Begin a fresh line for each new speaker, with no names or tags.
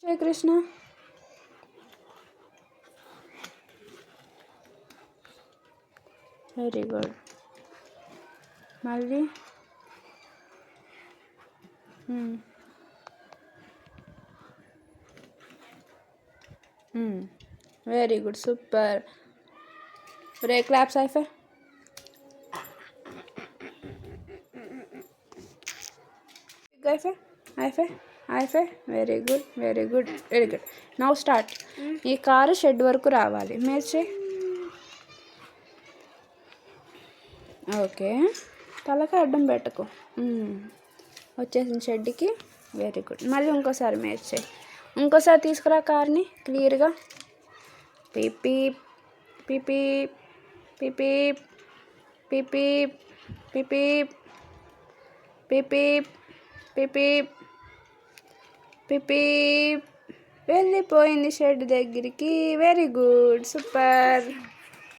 జై Krishna. Very good. మళ్ళీ very good, super. రే క్లాప్స్. అయిపోయి అయిపోయి. Very good, very good, very good. Now start. ఈ కారు షెడ్ వరకు రావాలి. మేర్చే. ఓకే, తలకి అడ్డం పెట్టుకో. వచ్చేసింది షెడ్కి. Very good. మళ్ళీ ఇంకోసారి మేర్చే. ఇంకోసారి తీసుకురా కార్ని క్లియర్గా. PP PP PP PP PP PP PP PP. వెళ్ళిపోయింది షెడ్ దగ్గరికి. Very good, super.